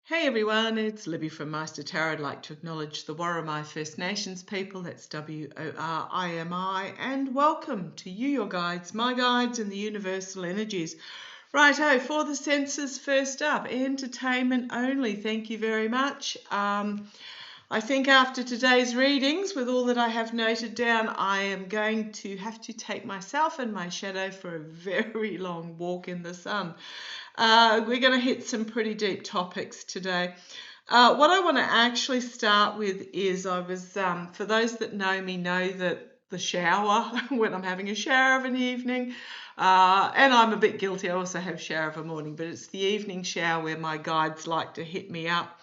Hey everyone, it's Libby from Maighstir Tarot. I'd like to acknowledge the Worimi First Nations people, that's W-O-R-I-M-I, and welcome to you, your guides, my guides, and the universal energies. Righto, for the senses, first up, entertainment only. Thank you very much. I think after today's readings, with all that I have noted down, I am going to have to take myself and my shadow for a very long walk in the sun. We're going to hit some pretty deep topics today. What I want to actually start with is for those that know me, know that the shower, when I'm having a shower of an evening, and I'm a bit guilty, I also have a shower of a morning, but it's the evening shower where my guides like to hit me up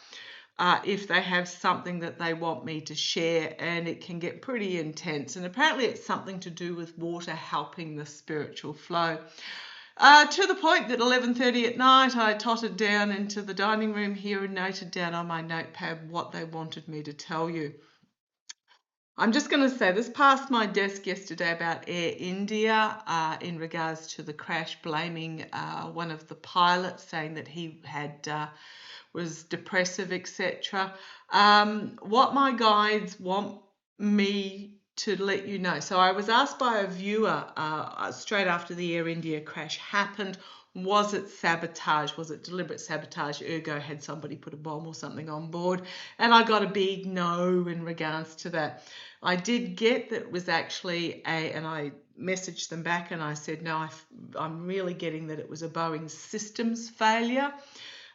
if they have something that they want me to share, and it can get pretty intense. And apparently it's something to do with water helping the spiritual flow. To the point that 11:30 at night, I tottered down into the dining room here and noted down on my notepad what they wanted me to tell you. I'm just going to say this passed my desk yesterday about Air India in regards to the crash, blaming one of the pilots, saying that he had was depressive, etc. What my guides want me to let you know. So I was asked by a viewer straight after the Air India crash happened, was it sabotage? Was it deliberate sabotage? Ergo, had somebody put a bomb or something on board? And I got a big no in regards to that. I did get that it was actually and I messaged them back and I said, no, I'm really getting that it was a Boeing systems failure.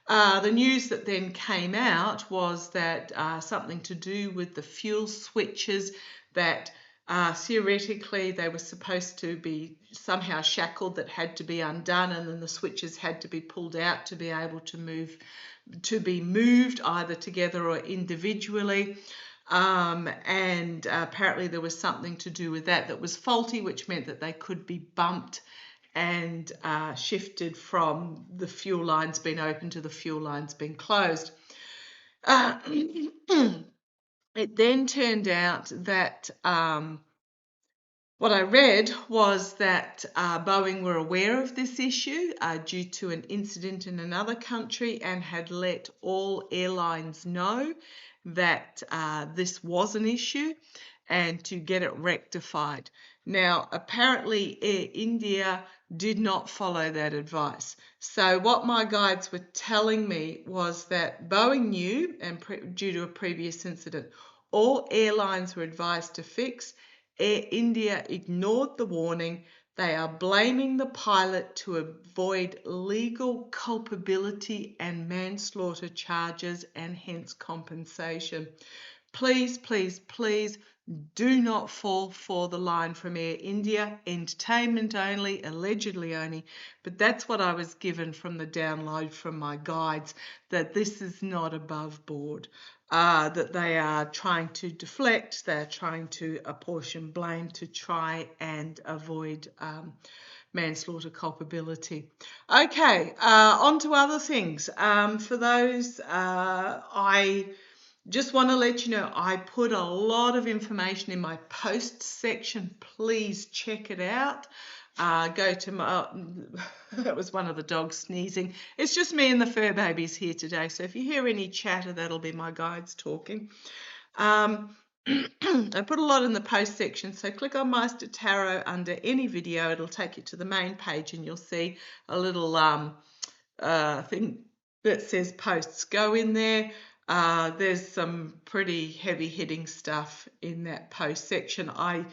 The news that then came out was that something to do with the fuel switches, that theoretically they were supposed to be somehow shackled, that had to be undone, and then the switches had to be pulled out to be able to be moved either together or individually. And apparently there was something to do with that was faulty, which meant that they could be bumped and shifted from the fuel lines being open to the fuel lines being closed. It then turned out that what I read was that Boeing were aware of this issue due to an incident in another country and had let all airlines know that this was an issue and to get it rectified. Now, apparently Air India did not follow that advice. So what my guides were telling me was that Boeing knew, and due to a previous incident, all airlines were advised to fix. Air India ignored the warning. They are blaming the pilot to avoid legal culpability and manslaughter charges and hence compensation. Please, please, please do not fall for the line from Air India. Entertainment only, allegedly only, but that's what I was given from the download from my guides, that this is not above board. That they are trying to deflect, they're trying to apportion blame to try and avoid manslaughter culpability. Okay, on to other things. For those, I just want to let you know, I put a lot of information in my posts section. Please check it out. Go to my, that was one of the dogs sneezing. It's just me and the fur babies here today. So if you hear any chatter, that'll be my guides talking. I put a lot in the post section. So click on Maighstir Tarot under any video. It'll take you to the main page and you'll see a little thing that says posts. Go in there. There's some pretty heavy hitting stuff in that post section. I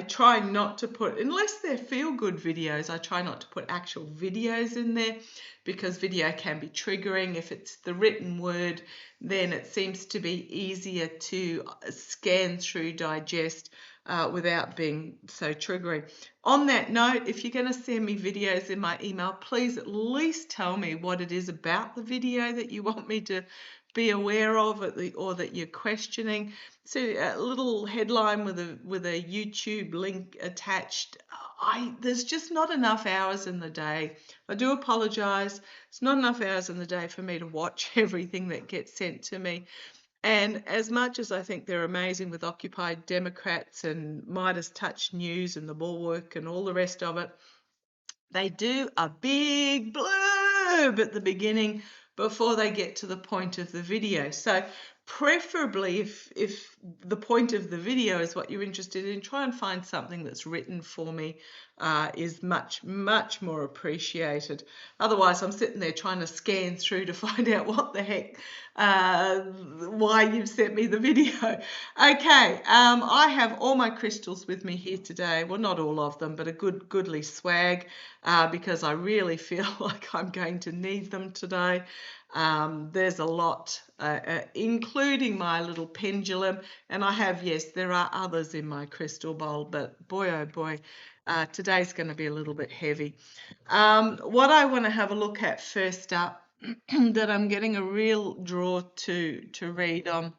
try not to put, unless they're feel good videos, I try not to put actual videos in there because video can be triggering. If it's the written word, then it seems to be easier to scan through, digest without being so triggering. On that note, if you're going to send me videos in my email, please at least tell me what it is about the video that you want me to be aware of or that you're questioning. So a little headline with a YouTube link attached. There's just not enough hours in the day. I do apologize. It's not enough hours in the day for me to watch everything that gets sent to me. And as much as I think they're amazing with Occupy Democrats and Midas Touch News and the Bulwark and all the rest of it, they do a big blurb at the beginning before they get to the point of the video. So preferably, if the point of the video is what you're interested in, try and find something that's written for me, is much more appreciated. Otherwise, I'm sitting there trying to scan through to find out what the heck, why you've sent me the video. Okay, I have all my crystals with me here today. Well, not all of them, but a goodly swag, because I really feel like I'm going to need them today. There's a lot, including my little pendulum, and I have, yes, there are others in my crystal bowl, but boy, oh boy, today's going to be a little bit heavy. What I want to have a look at first up, that I'm getting a real draw to read on.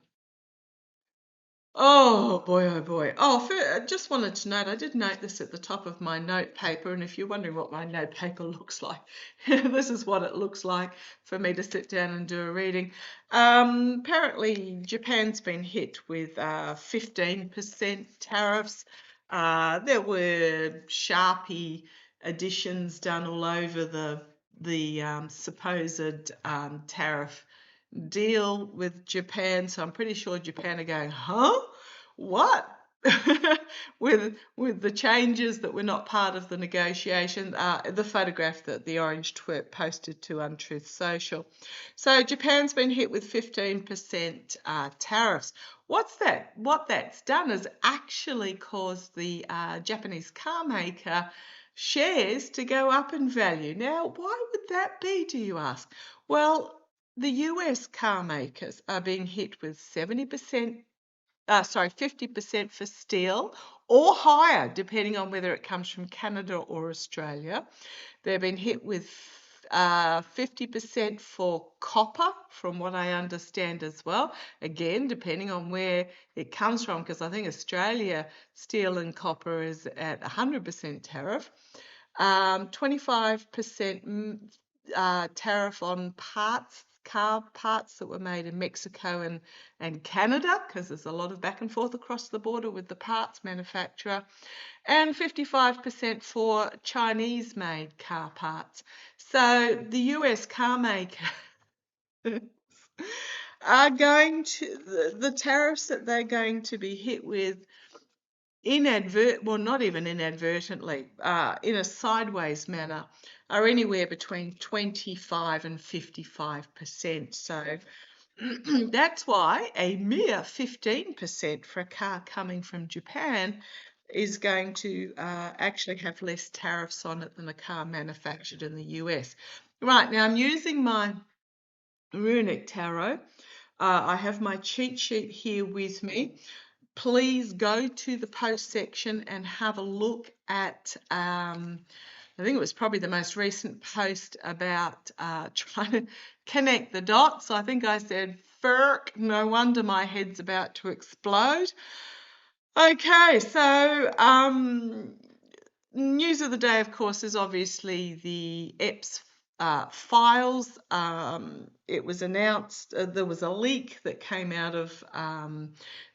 Oh boy, oh boy. Oh, I just wanted to note, I did note this at the top of my note paper, and if you're wondering what my note paper looks like, this is what it looks like for me to sit down and do a reading. Apparently, Japan's been hit with 15% tariffs. There were Sharpie additions done all over the supposed tariff deal with Japan. So I'm pretty sure Japan are going, huh? What? with the changes that were not part of the negotiation, the photograph that the Orange Twerp posted to Untruth Social. So Japan's been hit with 15% tariffs. What that's done is actually caused the Japanese car maker shares to go up in value. Now, why would that be, do you ask? Well, the US car makers are being hit with 50% for steel or higher, depending on whether it comes from Canada or Australia. They've been hit with 50% for copper, from what I understand as well. Again, depending on where it comes from, because I think Australia steel and copper is at 100% tariff. 25% tariff on car parts that were made in Mexico and Canada, because there's a lot of back and forth across the border with the parts manufacturer, and 55% for Chinese-made car parts. So the US car maker are going to, the tariffs that they're going to be hit with not even inadvertently, in a sideways manner, are anywhere between 25 and 55%. So that's why a mere 15% for a car coming from Japan is going to actually have less tariffs on it than a car manufactured in the US. Right, now I'm using my runic tarot. I have my cheat sheet here with me. Please go to the post section and have a look at, I think it was probably the most recent post about trying to connect the dots. I think I said, "Ferk, no wonder my head's about to explode." Okay, so news of the day, of course, is obviously the EPS files. It was announced, there was a leak that came out of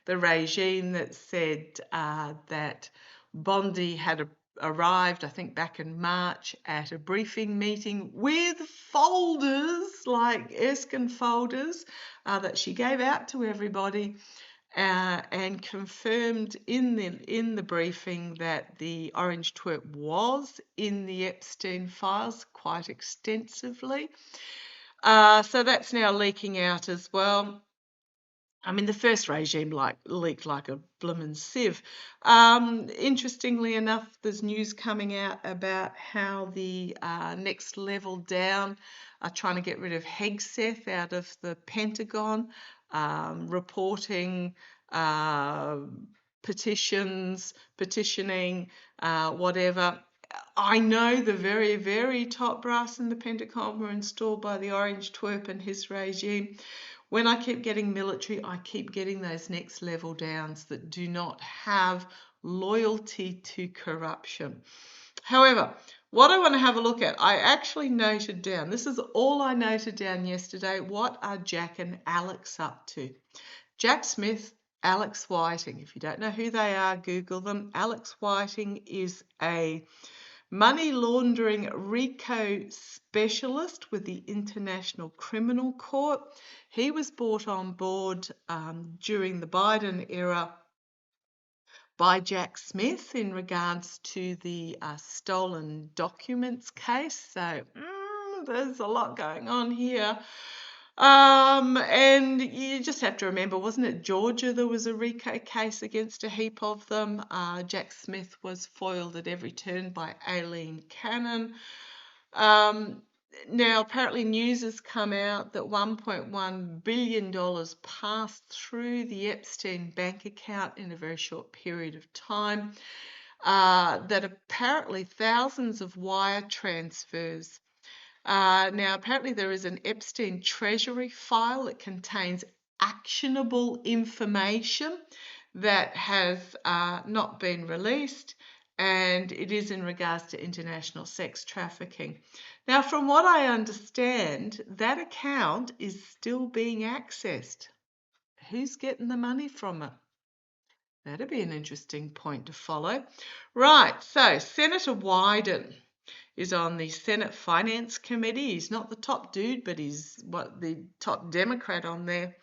the regime that said that Bondi had arrived, I think back in March, at a briefing meeting with folders, like Erskine folders, that she gave out to everybody. And confirmed in the briefing that the Orange Twerp was in the Epstein files quite extensively. So that's now leaking out as well. I mean, the first regime leaked like a bloomin' sieve. Interestingly enough, there's news coming out about how the next level down are trying to get rid of Hegseth out of the Pentagon, reporting petitioning, whatever. I know the very, very top brass in the Pentagon were installed by the Orange Twerp and his regime. When I keep getting military, I keep getting those next level downs that do not have loyalty to corruption. However, what I want to have a look at, I actually noted down, this is all I noted down yesterday, what are Jack and Alex up to? Jack Smith, Alex Whiting. If you don't know who they are, Google them. Alex Whiting is a money laundering RICO specialist with the International Criminal Court. He was brought on board during the Biden era by Jack Smith in regards to the stolen documents case. So there's a lot going on here. And you just have to remember, wasn't it Georgia there was a RICO case against a heap of them? Jack Smith was foiled at every turn by Aileen Cannon. Now, apparently news has come out that $1.1 billion passed through the Epstein bank account in a very short period of time. That apparently thousands of wire transfers. Now, apparently there is an Epstein treasury file that contains actionable information that has not been released, and it is in regards to international sex trafficking. Now, from what I understand, that account is still being accessed. Who's getting the money from it? That'd be an interesting point to follow. Right, so Senator Wyden is on the Senate Finance Committee. He's not the top dude, but he's the top Democrat on there.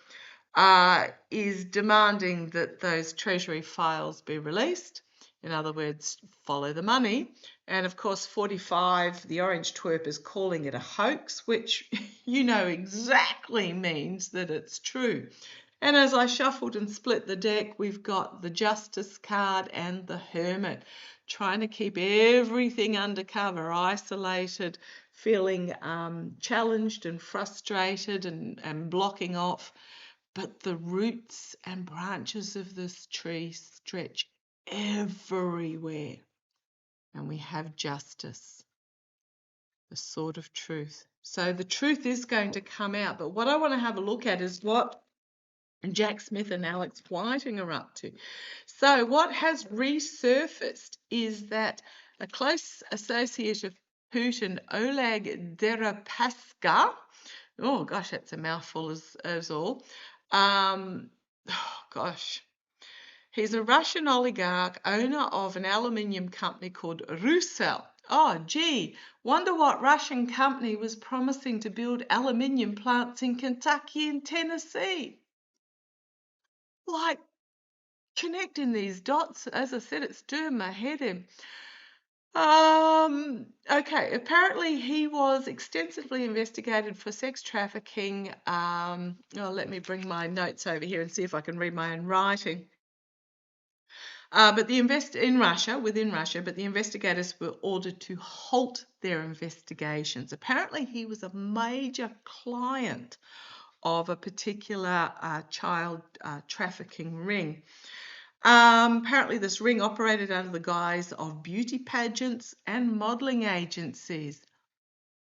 Is demanding that those Treasury files be released. In other words, follow the money. And of course, 45, the orange twerp, is calling it a hoax, which you know exactly means that it's true. And as I shuffled and split the deck, we've got the Justice card and the Hermit, trying to keep everything undercover, isolated, feeling challenged and frustrated and blocking off. But the roots and branches of this tree stretch everywhere. And we have justice, the sword of truth. So the truth is going to come out. But what I want to have a look at is what Jack Smith and Alex Whiting are up to. So what has resurfaced is that a close associate of Putin, Oleg Deripaska, oh gosh, that's a mouthful as all. He's a Russian oligarch, owner of an aluminium company called Rusal. Oh, gee, wonder what Russian company was promising to build aluminium plants in Kentucky and Tennessee. Like, connecting these dots, as I said, it's doing my head in. Okay, apparently he was extensively investigated for sex trafficking. Let me bring my notes over here and see if I can read my own writing. But within Russia, but the investigators were ordered to halt their investigations. Apparently he was a major client of a particular child trafficking ring. Apparently this ring operated under the guise of beauty pageants and modelling agencies.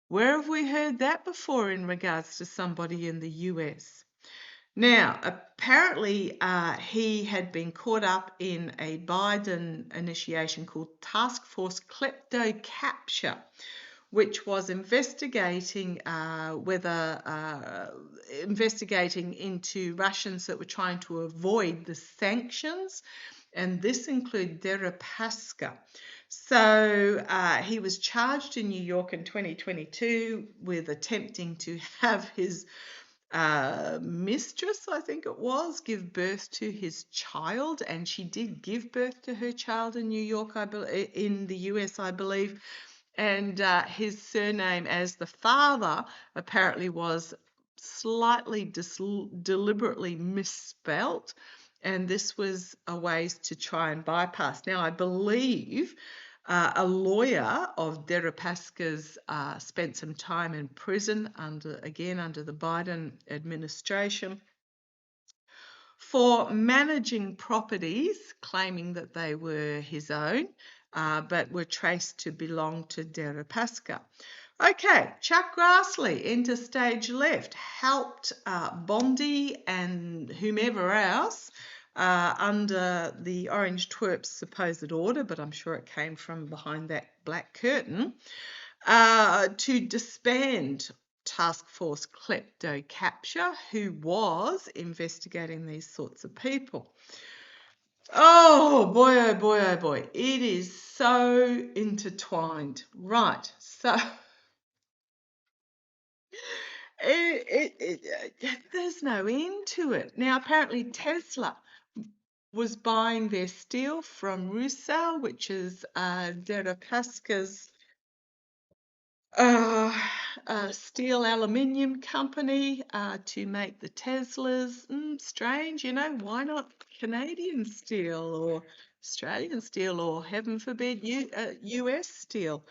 Where have we heard that before in regards to somebody in the US? Now, apparently he had been caught up in a Biden initiation called Task Force Klepto Capture, which was investigating investigating into Russians that were trying to avoid the sanctions, and this included Deripaska. So he was charged in New York in 2022 with attempting to have his mistress, I think it was, give birth to his child, and she did give birth to her child in New York, in the US, I believe. And his surname as the father apparently was slightly deliberately misspelt, and this was a way to try and bypass. Now, I believe a lawyer of Deripaska's spent some time in prison under the Biden administration for managing properties, claiming that they were his own, but were traced to belong to Deripaska. Okay, Chuck Grassley into stage left, helped Bondi and whomever else under the orange twerp's supposed order, but I'm sure it came from behind that black curtain, to disband Task Force Klepto Capture, who was investigating these sorts of people. Oh boy, oh boy, oh boy. It is so intertwined. Right. So there's no end to it. Now, apparently, Tesla was buying their steel from Rusal, which is Deripaska's uh, steel aluminium company to make the Teslas. Strange, why not Canadian steel or Australian steel or heaven forbid US steel?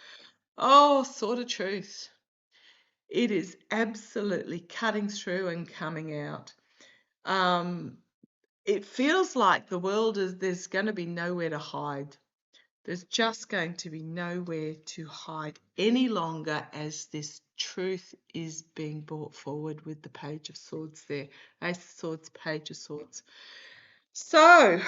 Oh, sort of truth. It is absolutely cutting through and coming out. Um, it feels like there's going to be nowhere to hide. There's just going to be nowhere to hide any longer as this truth is being brought forward with the Page of Swords there. Ace of Swords, Page of Swords. So,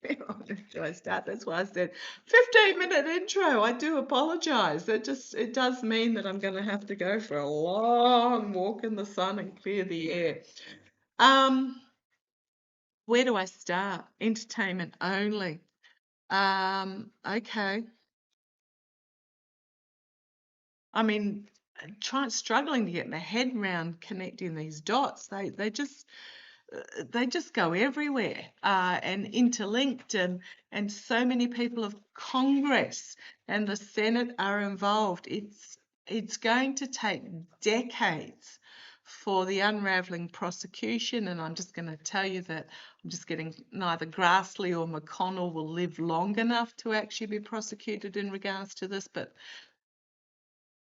do I start? That's why I said 15-minute intro. I do apologise. It does mean that I'm going to have to go for a long walk in the sun and clear the air. Where do I start? Entertainment only. Okay. I mean, struggling to get my head around connecting these dots. They just go everywhere and interlinked, and so many people of Congress and the Senate are involved. It's going to take decades for the unraveling prosecution, and I'm just going to tell you that I'm just getting neither Grassley or McConnell will live long enough to actually be prosecuted in regards to this, but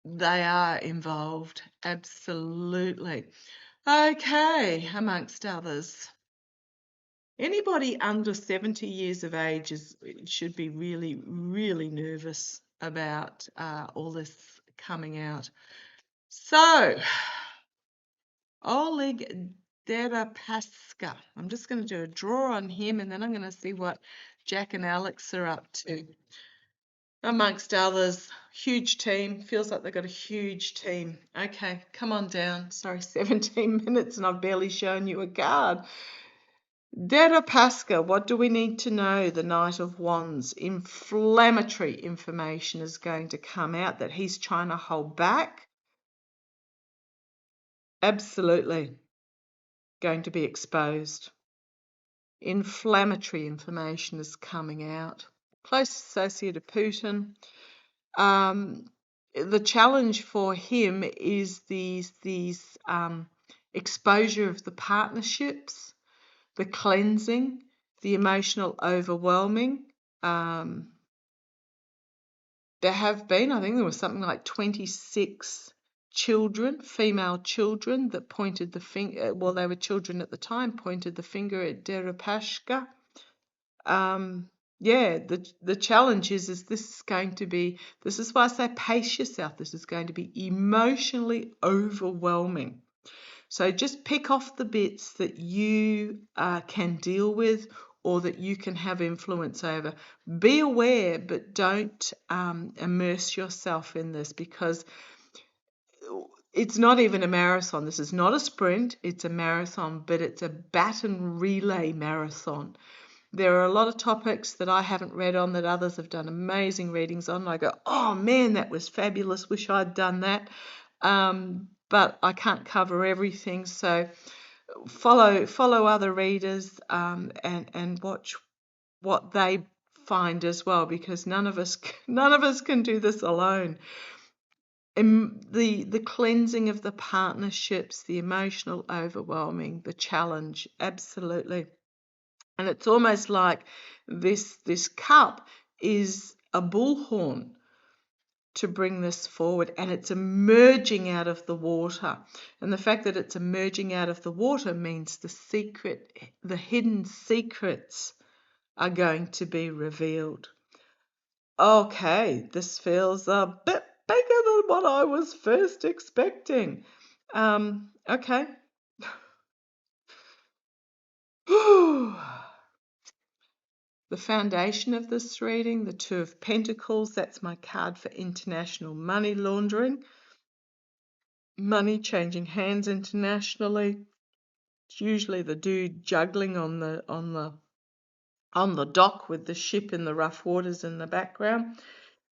they are involved, absolutely. Okay, amongst others. Anybody under 70 years of age should be really, really nervous about all this coming out. So, Oleg Deripaska. I'm just going to do a draw on him, and then I'm going to see what Jack and Alex are up to. Amongst others, huge team. Feels like they've got a huge team. Okay, come on down. Sorry, 17 minutes and I've barely shown you a card. Deripaska, what do we need to know? The Knight of Wands. Inflammatory information is going to come out that he's trying to hold back. Absolutely going to be exposed. Inflammatory information is coming out. Close associate of Putin. The challenge for him is these exposure of the partnerships, the cleansing, the emotional overwhelming. There have been, I think there was something like 26 children, female children, that pointed the finger, well, they were children at the time, pointed the finger at Deripaska. Yeah, the challenge is this is going to be, this is why I say pace yourself. This is going to be emotionally overwhelming. So just pick off the bits that you can deal with or that you can have influence over. Be aware, but don't immerse yourself in this, because it's not even a marathon. This is not a sprint. It's a marathon, but it's a baton relay marathon. There are a lot of topics that I haven't read on that others have done amazing readings on. I go, oh man, that was fabulous. Wish I'd done that. But I can't cover everything. So follow other readers and watch what they find as well, because none of us can do this alone. And the cleansing of the partnerships, the emotional overwhelming, the challenge, absolutely. And it's almost like this cup is a bullhorn to bring this forward, and it's emerging out of the water. And the fact that it's emerging out of the water means the hidden secrets are going to be revealed. Okay, this feels a bit bigger than what I was first expecting. Okay. The foundation of this reading, the Two of Pentacles, that's my card for international money laundering. Money changing hands internationally. It's usually the dude juggling on the on the dock with the ship in the rough waters in the background.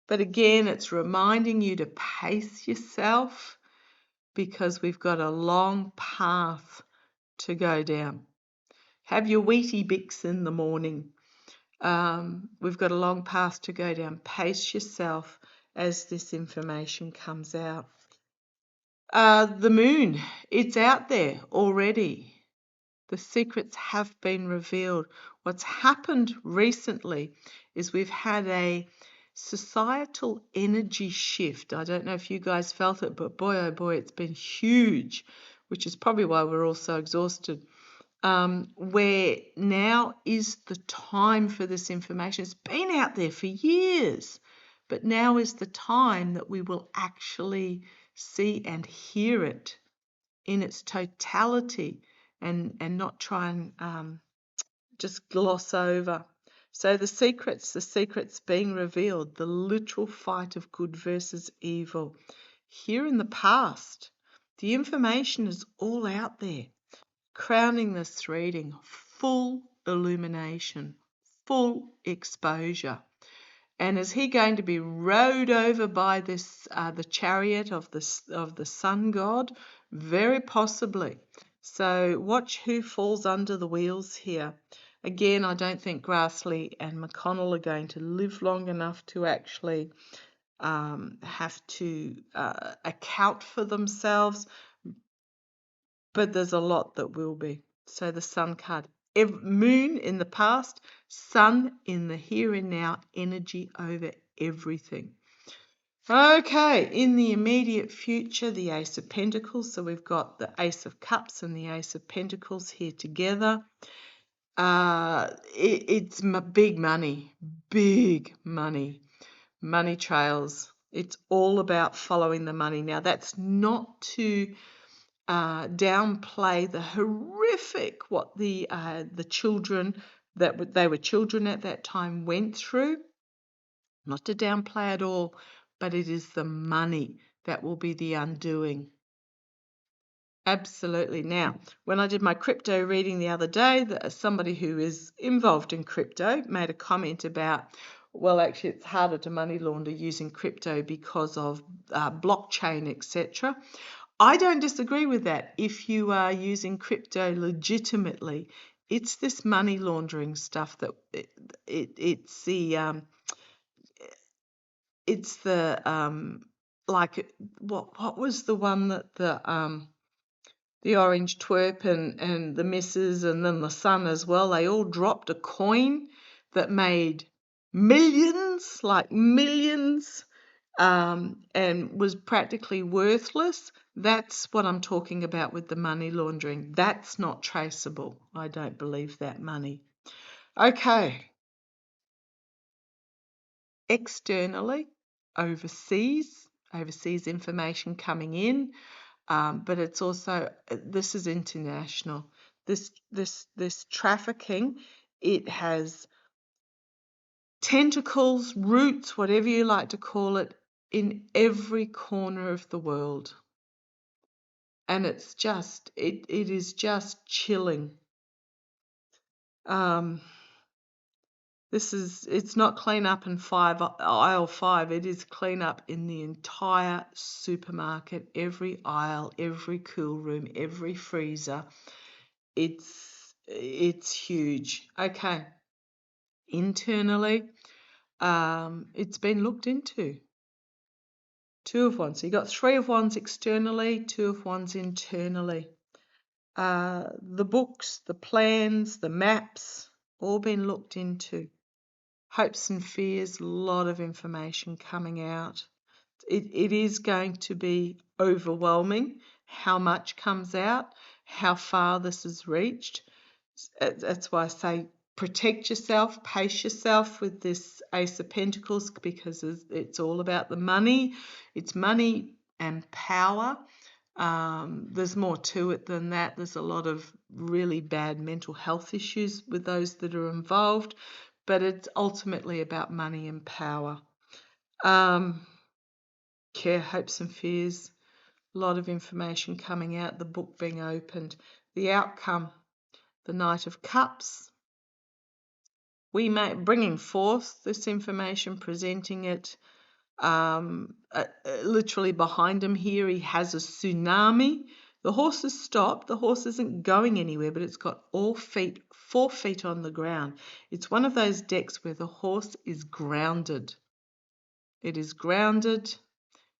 But again, it's reminding you to pace yourself because we've got a long path to go down. Have your Wheatie Bix in the morning. We've got a long path to go down. Pace yourself as this information comes out. The moon, it's out there already. The secrets have been revealed. What's happened recently is we've had a societal energy shift. I don't know if you guys felt it, but boy, oh boy, it's been huge, which is probably why we're all so exhausted. Where now is the time for this information. It's been out there for years, but now is the time that we will actually see and hear it in its totality and not try and just gloss over. So the secrets being revealed, the literal fight of good versus evil. Here in the past, the information is all out there. Crowning this reading, full illumination, full exposure. And is he going to be rowed over by this the chariot of the sun god? Very possibly. So watch who falls under the wheels here. Again, I don't think Grassley and McConnell are going to live long enough to actually have to account for themselves, but there's a lot that will be. So the sun card. Moon in the past, sun in the here and now, energy over everything. Okay, in the immediate future, the Ace of Pentacles. So we've got the Ace of Cups and the Ace of Pentacles here together. It's big money, money trails. It's all about following the money. Now, that's not to downplay the horrific what the children that they were children at that time went through. Not to downplay at all, but it is the money that will be the undoing. Absolutely. Now, when I did my crypto reading the other day, somebody who is involved in crypto made a comment about, well, actually, it's harder to money launder using crypto because of blockchain, etc. I don't disagree with that. If you are using crypto legitimately, it's this money laundering stuff that it's the like what was the one that the orange twerp and the missus and then the son as well, they all dropped a coin that made millions, like millions, and was practically worthless. That's what I'm talking about with the money laundering. That's not traceable. I don't believe that money. Okay. Externally, overseas information coming in, but it's also, this is international. This trafficking, it has tentacles, roots, whatever you like to call it, in every corner of the world. And it's just, it is just chilling. It's not clean up in aisle 5, it is clean up in the entire supermarket, every aisle, every cool room, every freezer. It's huge. Okay. Internally, it's been looked into. 2 of Wands. So you got 3 of Wands externally, 2 of Wands internally. The books, the plans, the maps, all been looked into. Hopes and fears, a lot of information coming out. It is going to be overwhelming how much comes out, how far this is reached. That's why I say protect yourself, pace yourself with this Ace of Pentacles, because it's all about the money. It's money and power. There's more to it than that. There's a lot of really bad mental health issues with those that are involved, but it's ultimately about money and power. Care, hopes and fears, a lot of information coming out, the book being opened, the outcome, the Knight of Cups, We may bringing forth this information, presenting it. Literally behind him here, he has a tsunami. The horse has stopped. The horse isn't going anywhere, but it's got all 4 feet on the ground. It's one of those decks where the horse is grounded. It is grounded.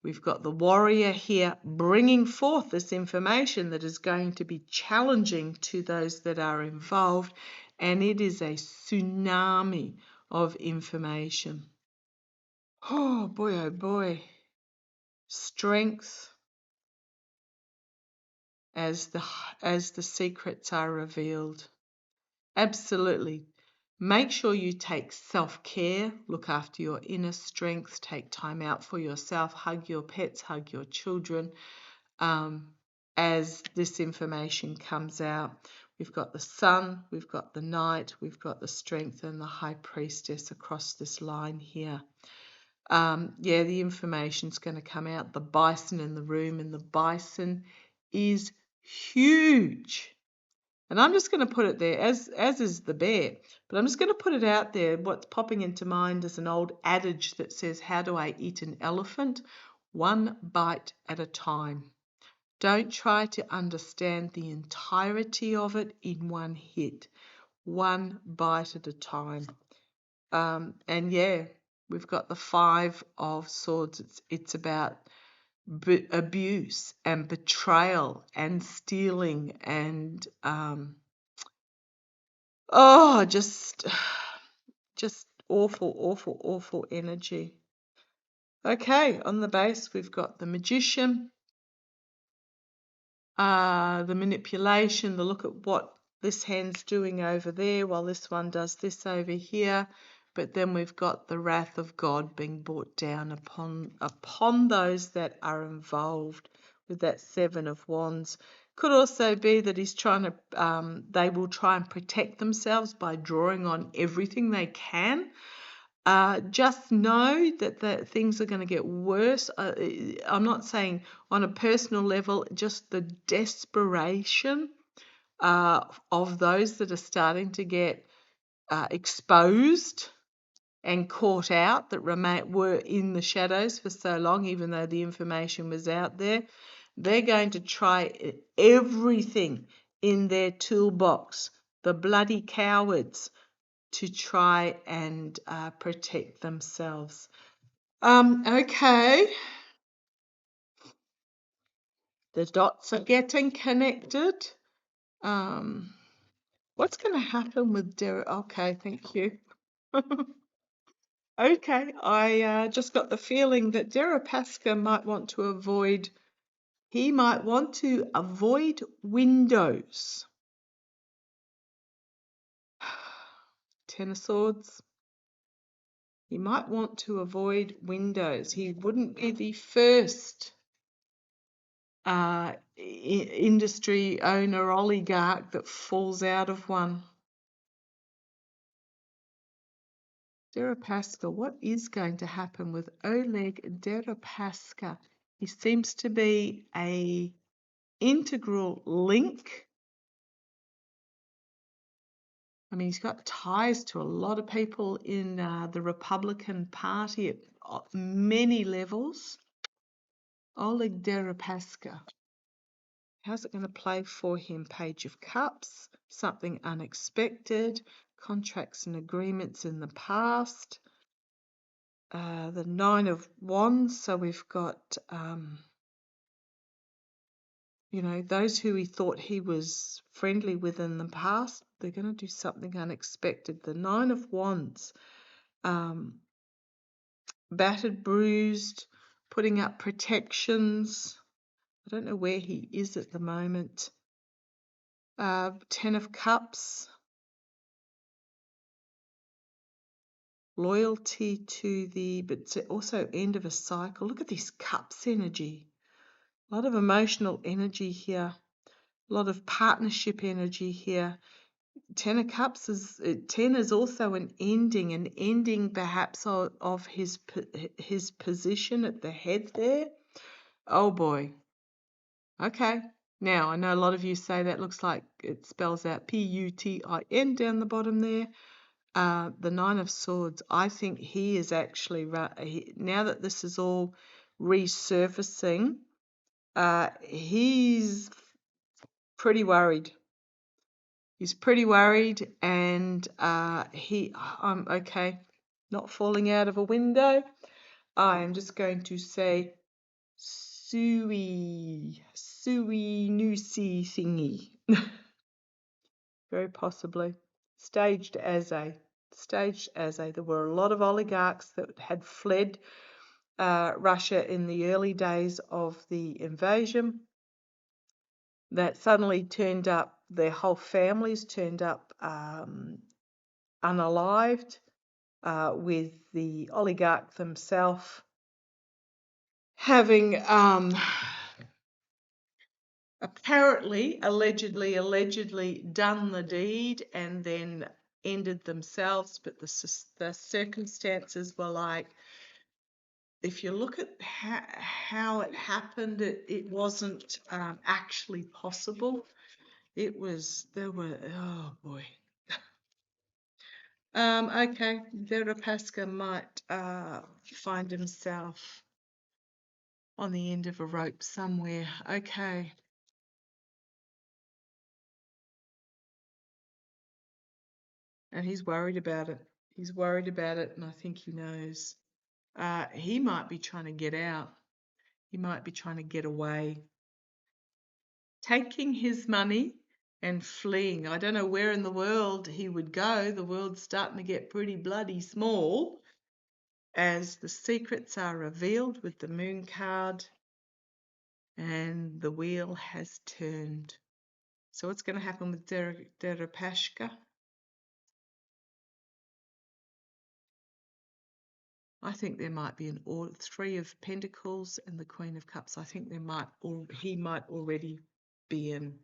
We've got the warrior here bringing forth this information that is going to be challenging to those that are involved, and it is a tsunami of information. Oh boy, oh boy. Strength as the secrets are revealed. Absolutely. Make sure you take self-care, look after your inner strength, take time out for yourself, hug your pets, hug your children. As this information comes out, we've got the sun, we've got the night, we've got the strength and the high priestess across this line here. Yeah, the information's going to come out. The bison in the room, and the bison is huge. And I'm just going to put it there, as is the bear. But I'm just going to put it out there. What's popping into mind is an old adage that says, how do I eat an elephant? One bite at a time. Don't try to understand the entirety of it in one hit. One bite at a time. And yeah, we've got the 5 of Swords. It's about abuse and betrayal and stealing and just awful energy. Okay, on the base we've got the Magician, the manipulation, the look at what this hand's doing over there while this one does this over here. But then we've got the wrath of God being brought down upon those that are involved with that 7 of Wands. Could also be that he's trying to, they will try and protect themselves by drawing on everything they can. Just know that things are going to get worse. I'm not saying on a personal level, just the desperation of those that are starting to get exposed and caught out, that were in the shadows for so long, even though the information was out there. They're going to try everything in their toolbox, the bloody cowards, to try and protect themselves. Okay. The dots are getting connected. What's going to happen with Derek? Okay, thank you. Okay, I just got the feeling that Deripaska might want to avoid, windows. 10 of Swords. He might want to avoid windows. He wouldn't be the first industry owner oligarch that falls out of one. Deripaska, what is going to happen with Oleg Deripaska? He seems to be an integral link. I mean, he's got ties to a lot of people in the Republican Party at many levels. Oleg Deripaska. How's it going to play for him? Page of Cups, something unexpected, contracts and agreements in the past. The 9 of Wands, so we've got, those who he thought he was friendly with in the past, they're going to do something unexpected. The 9 of Wands, battered, bruised, putting up protections. I don't know where he is at the moment. 10 of Cups. Loyalty to but it's also end of a cycle. Look at this Cups energy. A lot of emotional energy here. A lot of partnership energy here. 10 of Cups is 10 is also an ending perhaps of his position at the head there. Oh boy. Okay. Now, I know a lot of you say that looks like it spells out Putin down the bottom there. the Nine of Swords, I think he is actually, now that this is all resurfacing, he's pretty worried. He's pretty worried, and I'm okay, not falling out of a window. I'm just going to say Sui Nusi thingy. Very possibly. Staged as a. There were a lot of oligarchs that had fled Russia in the early days of the invasion that suddenly turned up, their whole families turned up unalived, with the oligarch themselves having apparently, allegedly done the deed and then ended themselves, but the circumstances were like, if you look at how it happened, it wasn't actually possible. Oh boy. Okay, Deripaska might find himself on the end of a rope somewhere. Okay. And he's worried about it. He's worried about it, and I think he knows. He might be trying to get out. He might be trying to get away. Taking his money and fleeing. I don't know where in the world he would go. The world's starting to get pretty bloody small as the secrets are revealed with the moon card and the wheel has turned. So what's going to happen with Deripaska? I think there might be Three of Pentacles and the Queen of Cups. I think he might already be in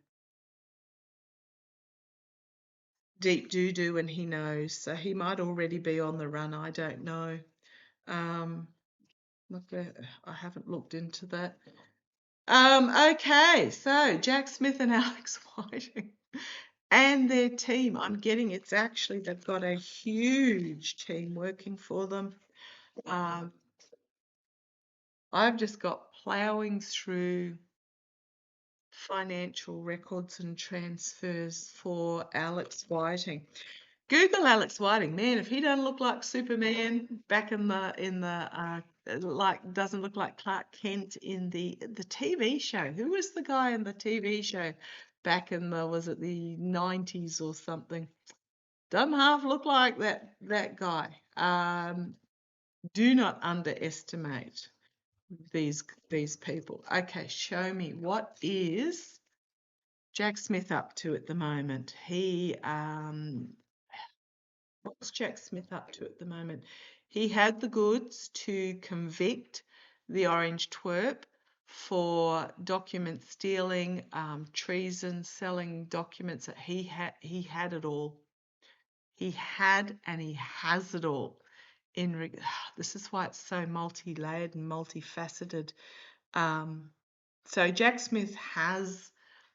deep doo-doo and he knows. So he might already be on the run. I don't know. I haven't looked into that. Okay, so Jack Smith and Alex Whiting and their team. I'm getting they've got a huge team working for them. I've just got plowing through financial records and transfers for Alex Whiting. Google Alex Whiting, man. If he doesn't look like Superman back doesn't look like Clark Kent in the TV show. Who was the guy in the TV show back in was it the 90s or something? Doesn't half look like that guy. Do not underestimate these people. Okay, show me, what is Jack Smith up to at the moment? What's Jack Smith up to at the moment? He had the goods to convict the Orange Twerp for document stealing, treason, selling documents. He had it all. He had and he has it all. This is why it's so multi-layered and multifaceted. So Jack Smith has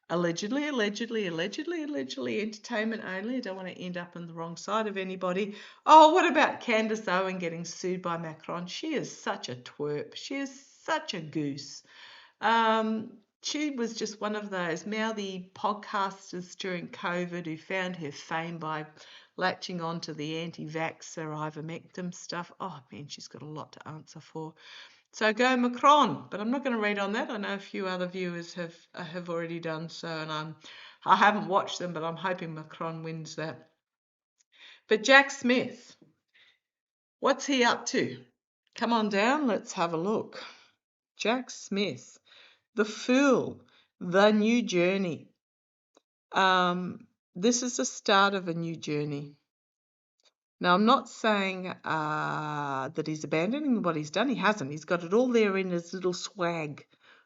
allegedly, entertainment only. I don't want to end up on the wrong side of anybody. Oh, what about Candace Owen getting sued by Macron? She is such a twerp. She is such a goose. She was just one of those mouthy podcasters during COVID who found her fame by latching on to the anti-vaxxer ivermectin stuff. Oh man, she's got a lot to answer for. So go Macron, but I'm not going to read on that. I know a few other viewers have already done so, and I haven't watched them, but I'm hoping Macron wins that. But Jack Smith, what's he up to? Come on down, let's have a look. Jack Smith, the Fool, the new journey. This is the start of a new journey. Now, I'm not saying that he's abandoning what he's done. He hasn't. He's got it all there in his little swag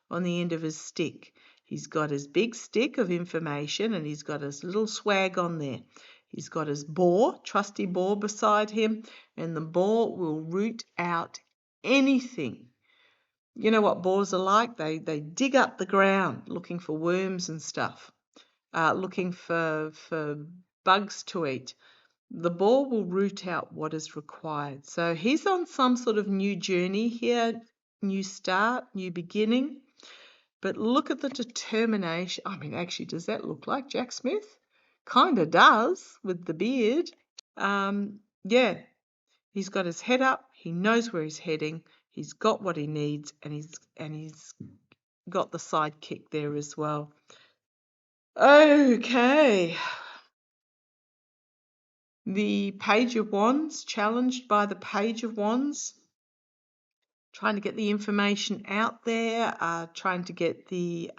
on the end of his stick. He's got his big stick of information and he's got his little swag on there. He's got his boar, trusty boar beside him, and the boar will root out anything. You know what boars are like? They dig up the ground looking for worms and stuff, looking for bugs to eat. The ball will root out what is required. So he's on some sort of new journey here, new start, new beginning. But look at the determination. I mean, actually, does that look like Jack Smith? Kind of does with the beard. Yeah, he's got his head up. He knows where he's heading. He's got what he needs, and he's got the sidekick there as well. Okay. The Page of Wands, challenged by the Page of Wands, trying to get the information out there, trying to get the,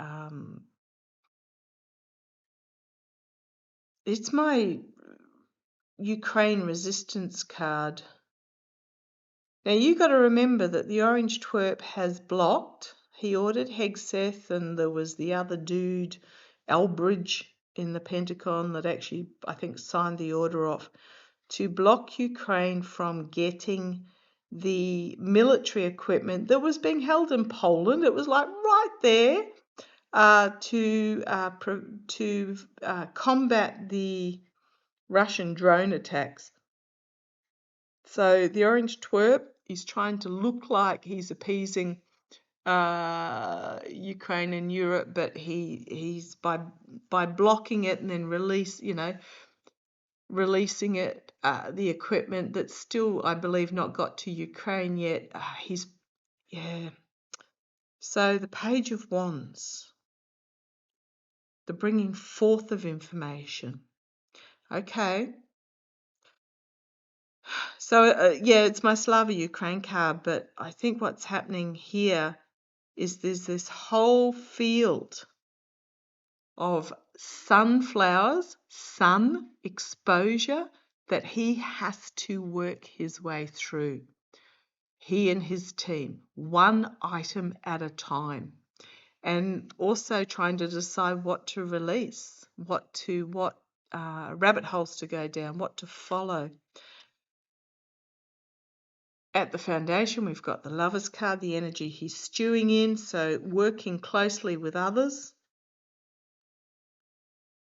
it's my Ukraine resistance card. Now you got to remember that the orange twerp has blocked. He ordered Hegseth, and there was the other dude, Elbridge, in the Pentagon that actually, I think, signed the order off to block Ukraine from getting the military equipment that was being held in Poland. It was like right there to combat the Russian drone attacks. So the orange twerp is trying to look like he's appeasing Ukraine and Europe, but he's by blocking it and then releasing it, the equipment that's still, I believe, not got to Ukraine yet. So the Page of Wands, the bringing forth of information. Okay. So, it's my Slava Ukraine card, but I think what's happening here is there's this whole field of sunflowers, sun exposure that he has to work his way through. He and his team, one item at a time, and also trying to decide what to release, what rabbit holes to go down, what to follow. At the foundation, we've got the Lover's card, the energy he's stewing in, so working closely with others.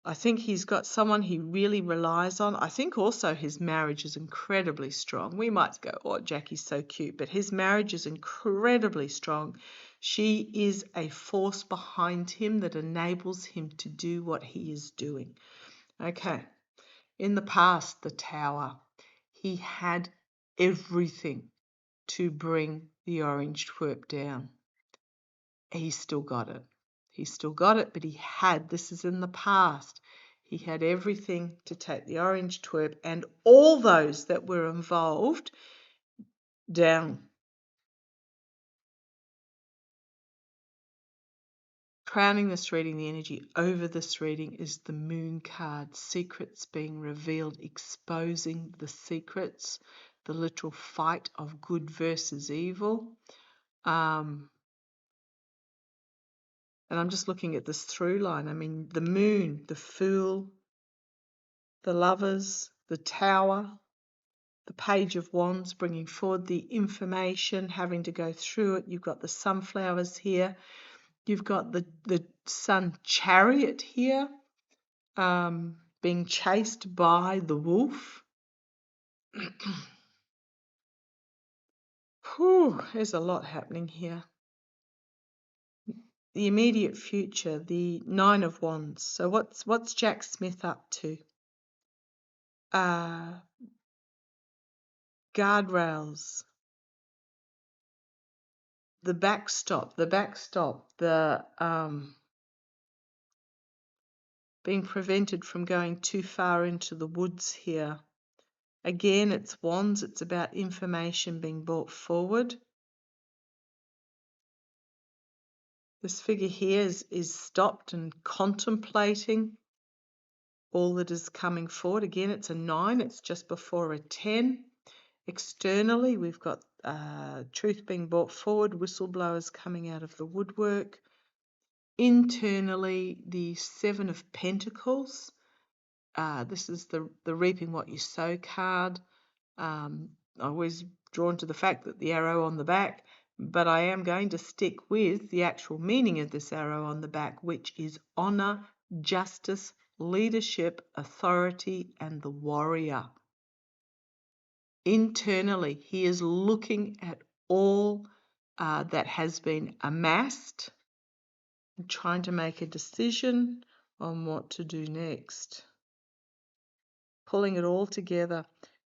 I think he's got someone he really relies on. I think also his marriage is incredibly strong. We might go, oh, Jackie's so cute, but his marriage is incredibly strong. She is a force behind him that enables him to do what he is doing. Okay. In the past, the Tower, he had everything to bring the orange twerp down. He's still got it. He's still got it, but this is in the past, he had everything to take the orange twerp and all those that were involved down. Crowning this reading, the energy over this reading is the Moon card, secrets being revealed, exposing the secrets, the literal fight of good versus evil. And I'm just looking at this through line. I mean, the Moon, the Fool, the Lovers, the Tower, the Page of Wands, bringing forward the information, having to go through it. You've got the sunflowers here. You've got the Sun Chariot here, being chased by the wolf. Whew, there's a lot happening here. The immediate future, the Nine of Wands. So what's Jack Smith up to? Guardrails. The backstop, being prevented from going too far into the woods here. Again, it's wands, it's about information being brought forward. This figure here is stopped and contemplating all that is coming forward. Again, it's a 9, it's just before a 10. Externally, we've got truth being brought forward, whistleblowers coming out of the woodwork. Internally, the 7 of Pentacles. This is the reaping what you sow card. I'm always drawn to the fact that the arrow on the back, but I am going to stick with the actual meaning of this arrow on the back, which is honor, justice, leadership, authority, and the warrior. internally. He is looking at all that has been amassed and trying to make a decision on what to do next. Pulling it all together.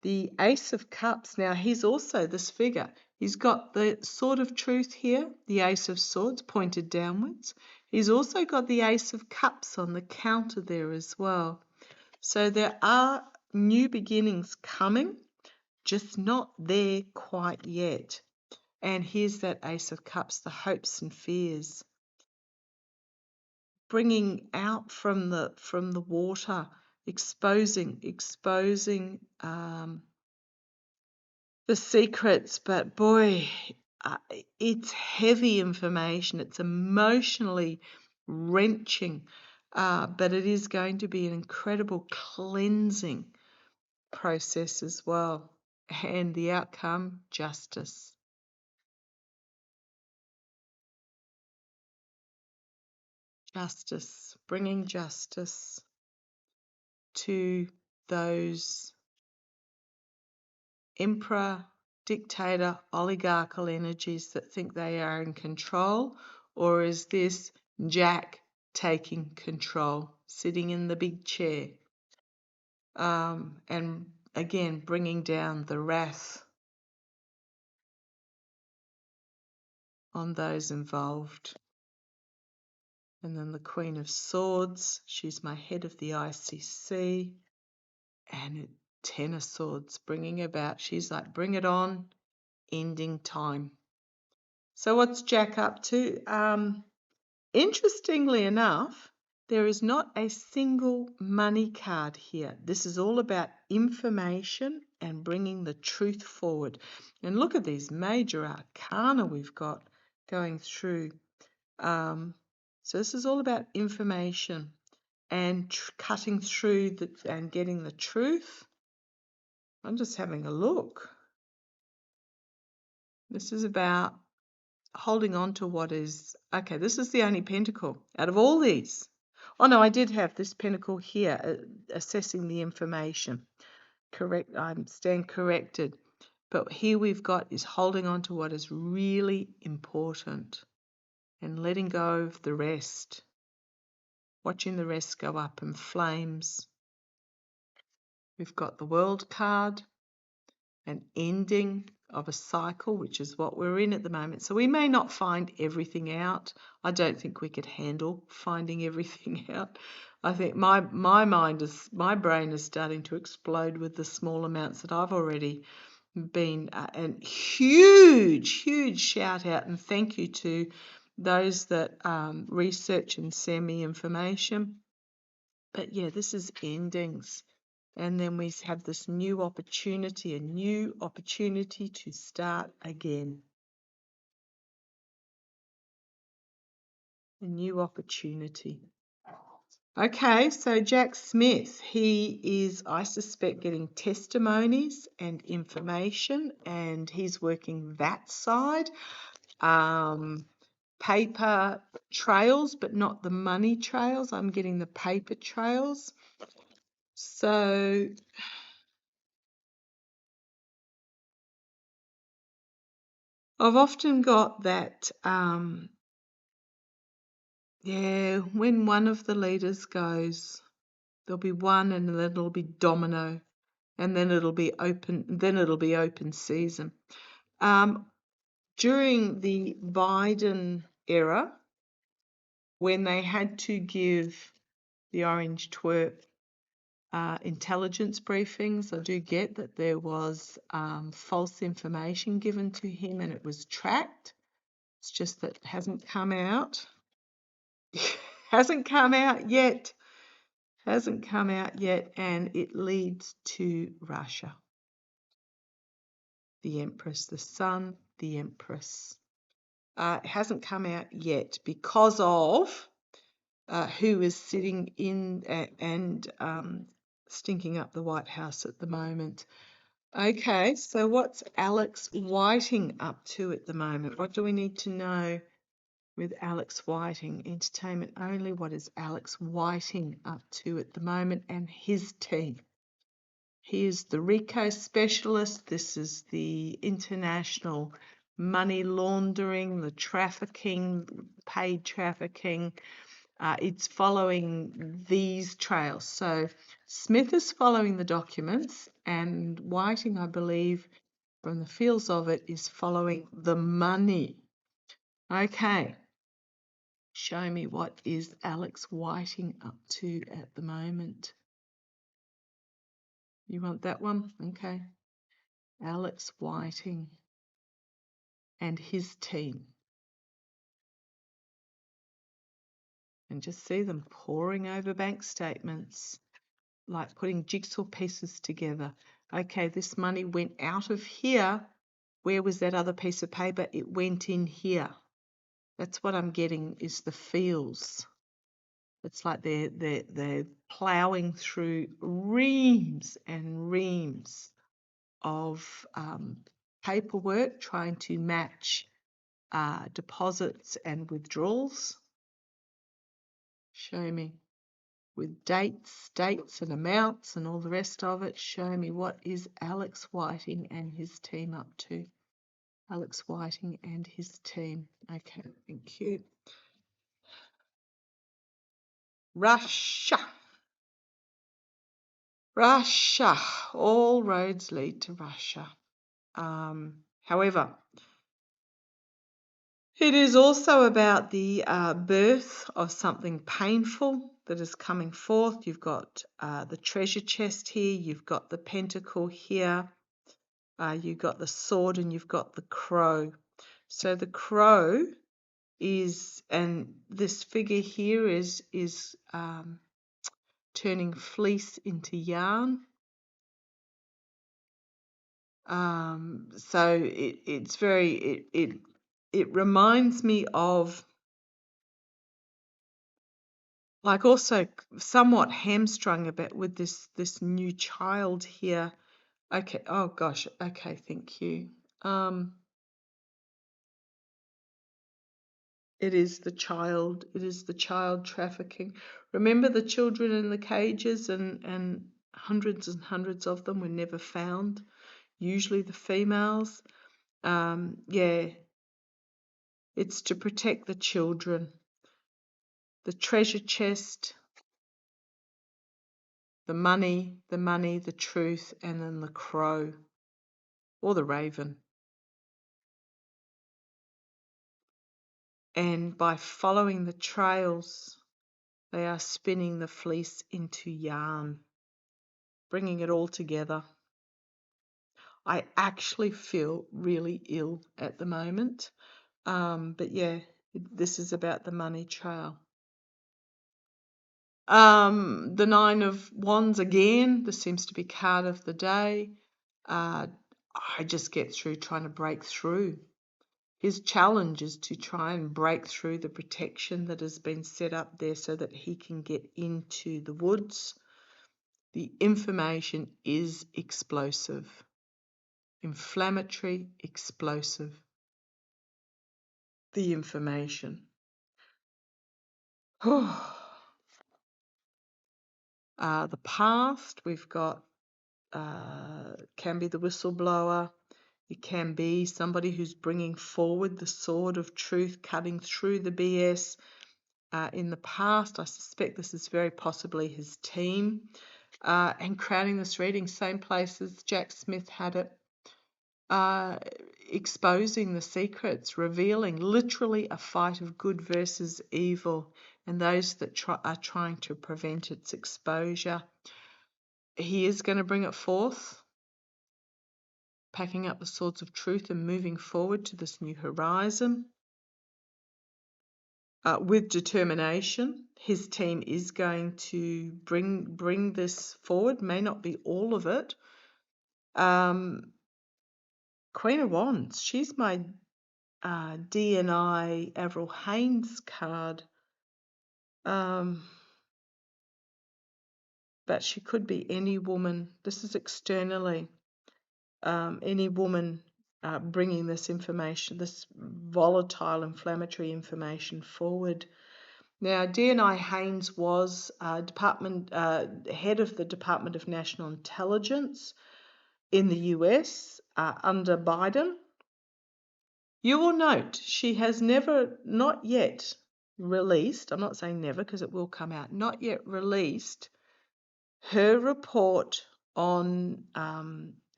The Ace of Cups, now he's also this figure. He's got the Sword of Truth here, the Ace of Swords pointed downwards. He's also got the Ace of Cups on the counter there as well. So there are new beginnings coming, just not there quite yet. And here's that Ace of Cups, the hopes and fears. Bringing out from the water, exposing the secrets, but boy, it's heavy information. It's emotionally wrenching, but it is going to be an incredible cleansing process as well. And the outcome, justice. Justice, bringing justice to those emperor, dictator, oligarchical energies that think they are in control, or is this Jack taking control, sitting in the big chair, and again bringing down the wrath on those involved. And then the Queen of Swords, she's my head of the ICC, and Ten of Swords, bringing about, she's like, bring it on, ending time. So what's Jack up to? Interestingly enough, there is not a single money card here. This is all about information and bringing the truth forward. And look at these major arcana we've got going through. So this is all about information and cutting through and getting the truth. I'm just having a look. This is about holding on to what is, okay, this is the only pentacle out of all these. Oh no, I did have this pentacle here, assessing the information. Correct, I stand corrected. But here we've got is holding on to what is really important and letting go of the rest. Watching the rest go up in flames. We've got the World card, an ending of a cycle, which is what we're in at the moment. So we may not find everything out. I don't think we could handle finding everything out. I think my brain is starting to explode with the small amounts that I've already been, and huge shout out and thank you to those that research and send me information. But yeah, this is endings. And then we have this new opportunity, a new opportunity to start again. A new opportunity. Okay, so Jack Smith, he is, I suspect, getting testimonies and information, and he's working that side. Paper trails, but not the money trails. I'm getting the paper trails. So I've often got that, when one of the leaders goes, there'll be one and then it'll be domino and then it'll be open season. During the Biden era, when they had to give the orange twerp intelligence briefings, I do get that there was false information given to him and it was tracked. It's just that it hasn't come out. Hasn't come out yet. Hasn't come out yet, and it leads to Russia. The Empress, the Sun, the Empress. It hasn't come out yet because of who is sitting in and stinking up the White House at the moment. Okay, so what's Alex Whiting up to at the moment? What do we need to know with Alex Whiting? Entertainment only. What is Alex Whiting up to at the moment and his team? He is the RICO specialist. This is the international money laundering, the trafficking, paid trafficking. It's following these trails. So Smith is following the documents, and Whiting, I believe, from the feels of it, is following the money. Okay. Show me what is Alex Whiting up to at the moment. You want that one? Okay. Alex Whiting and his team. And just see them poring over bank statements, like putting jigsaw pieces together. Okay, this money went out of here. Where was that other piece of paper? It went in here. That's what I'm getting, is the feels. It's like they're ploughing through reams and reams of paperwork, trying to match deposits and withdrawals. Show me. With dates and amounts and all the rest of it. Show me what is Alex Whiting and his team up to. Alex Whiting and his team. Okay, thank you. Russia. Russia. All roads lead to Russia. However, it is also about the birth of something painful that is coming forth. You've got the treasure chest here. You've got the pentacle here. You've got the sword, and you've got the crow. So the crow is, and this figure here is turning fleece into yarn. So it's very, it reminds me of, like, also somewhat hamstrung a bit with this new child here. Okay, oh gosh, okay, thank you. It is the child trafficking. Remember the children in the cages, and hundreds of them were never found, usually the females. Yeah, it's to protect the children. The treasure chest, the money, the truth, and then the crow or the raven. And by following the trails, they are spinning the fleece into yarn, bringing it all together. I actually feel really ill at the moment. But yeah, this is about the money trail. The Nine of Wands again. This seems to be card of the day. I just get through trying to break through. His challenge is to try and break through the protection that has been set up there so that he can get into the woods. The information is explosive. Inflammatory, explosive. The information. The past, we've got, can be the whistleblower. It can be somebody who's bringing forward the sword of truth, cutting through the BS. In the past, I suspect this is very possibly his team. And crowning this reading, same place as Jack Smith had it. Exposing the secrets, revealing literally a fight of good versus evil, and those that are trying to prevent its exposure. He is going to bring it forth, packing up the swords of truth and moving forward to this new horizon. With determination, his team is going to bring this forward. May not be all of it. Queen of Wands, she's my DNI Avril Haines card. But she could be any woman. This is externally. Any woman bringing this information, this volatile, inflammatory information forward. Now, D&I Haynes was head of the Department of National Intelligence in the US under Biden. You will note she has not yet released, I'm not saying never because it will come out, not yet released her report on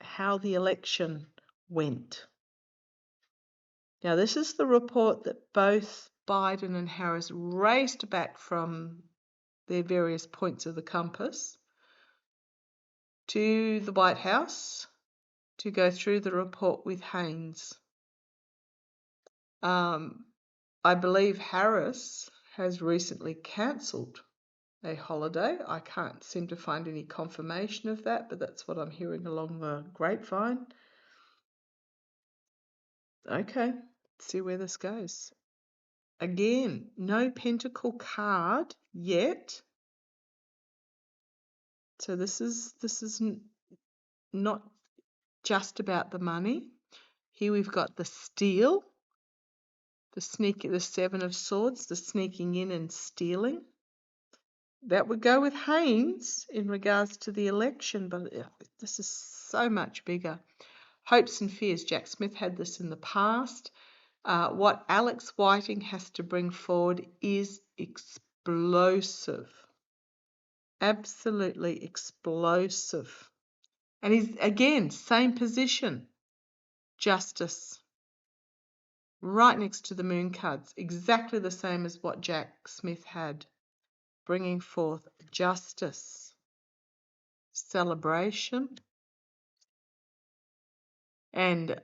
how the election went. Now, this is the report that both Biden and Harris raced back from their various points of the compass to the White House to go through the report with Haynes. I believe Harris has recently cancelled a holiday. I can't seem to find any confirmation of that, but that's what I'm hearing along the grapevine. Okay, let's see where this goes. Again, no pentacle card yet. So this is not just about the money. Here we've got the steal, the Seven of Swords, the sneaking in and stealing. That would go with Haynes in regards to the election, but this is so much bigger. Hopes and fears. Jack Smith had this in the past. What Alex Whiting has to bring forward is explosive. Absolutely explosive. And he's, again, same position. Justice. Right next to the moon cards. Exactly the same as what Jack Smith had. Bringing forth justice. Celebration. And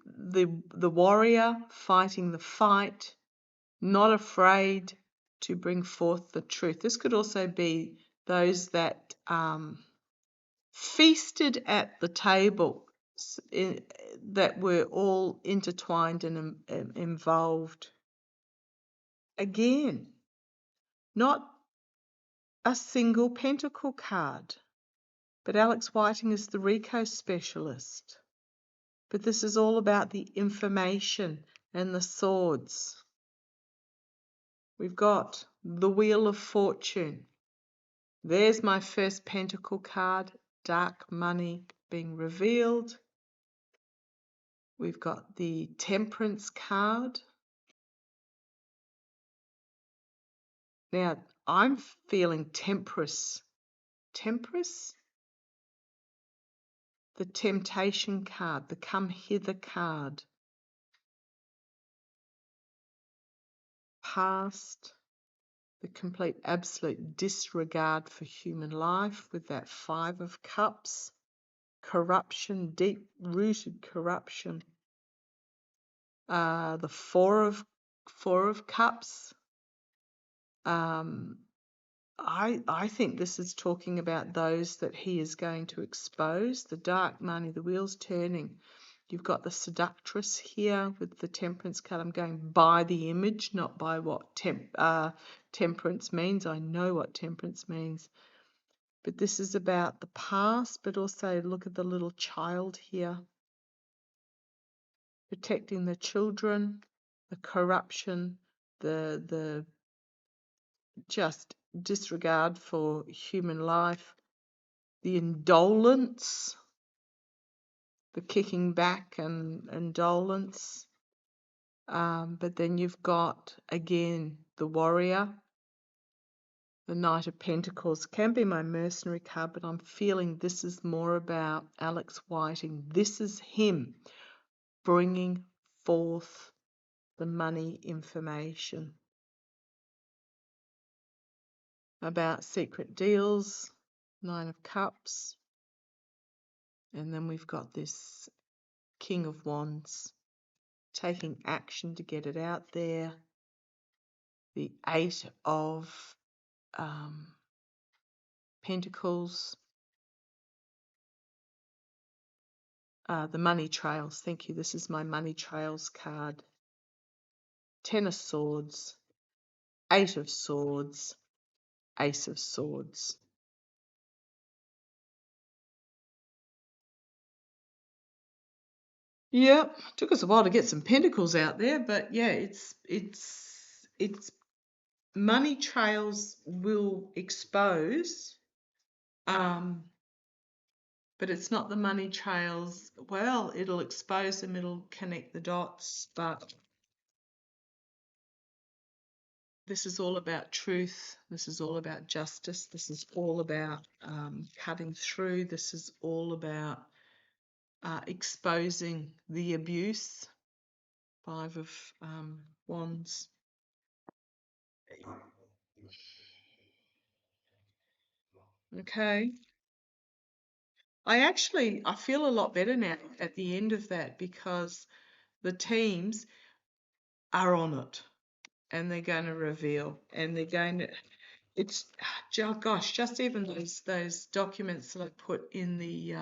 the warrior fighting the fight, not afraid to bring forth the truth. This could also be those that feasted at the table, that were all intertwined and involved. Again, not a single pentacle card, but Alex Whiting is the RICO specialist. But this is all about the information and the swords. We've got the Wheel of Fortune. There's my first pentacle card, dark money being revealed. We've got the Temperance card. Now, I'm feeling Temperance. Temperance? The Temptation card, the Come Hither card. Past, the complete absolute disregard for human life with that Five of Cups. Corruption, deep-rooted corruption. The Four of Cups. I think this is talking about those that he is going to expose. The dark money, the wheels turning. You've got the seductress here with the Temperance card. I'm going by the image, not by what temperance means. I know what temperance means. But this is about the past, but also look at the little child here. Protecting the children, the corruption, the just disregard for human life, the indolence, the kicking back and indolence. But then you've got, again, the warrior, the Knight of Pentacles. Can be my mercenary card, but I'm feeling this is more about Alex Whiting. This is him bringing forth the money information. About secret deals, Nine of Cups. And then we've got this King of Wands, taking action to get it out there. The Eight of Pentacles. The Money Trails. Thank you. This is my Money Trails card. Ten of Swords. Eight of Swords. Ace of Swords. Yeah, took us a while to get some pentacles out there, but yeah, it's money trails will expose, but it's not the money trails. Well, it'll expose them, it'll connect the dots, but this is all about truth. This is all about justice. This is all about cutting through. This is all about exposing the abuse. Five of Wands. Okay. I feel a lot better now at the end of that because the teams are on it and they're going to reveal and they're going to, it's, gosh, just even those documents that I put in the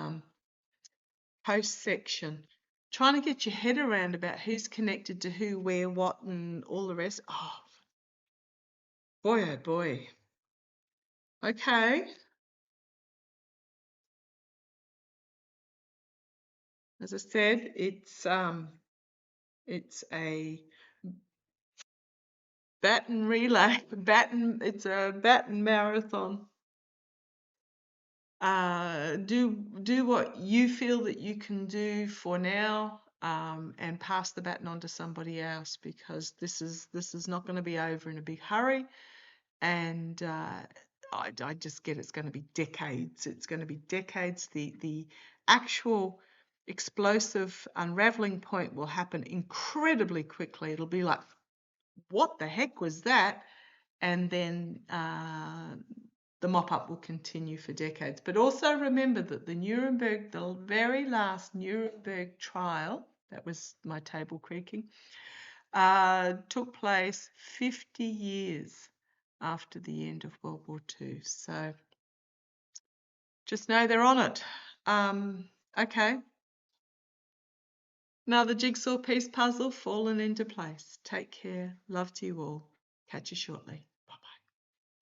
post section, trying to get your head around about who's connected to who, where, what, and all the rest. Oh, boy, oh boy. Okay. As I said, it's a baton relay, it's a baton marathon. Do what you feel that you can do for now, and pass the baton on to somebody else because this is not going to be over in a big hurry, and I just get it's going to be decades. It's going to be decades. The actual explosive unraveling point will happen incredibly quickly. It'll be like, what the heck was that? And then the mop-up will continue for decades. But also remember that the very last Nuremberg trial, that was my table creaking, took place 50 years after the end of World War II. So just know they're on it. Okay. Another jigsaw piece puzzle fallen into place. Take care. Love to you all. Catch you shortly.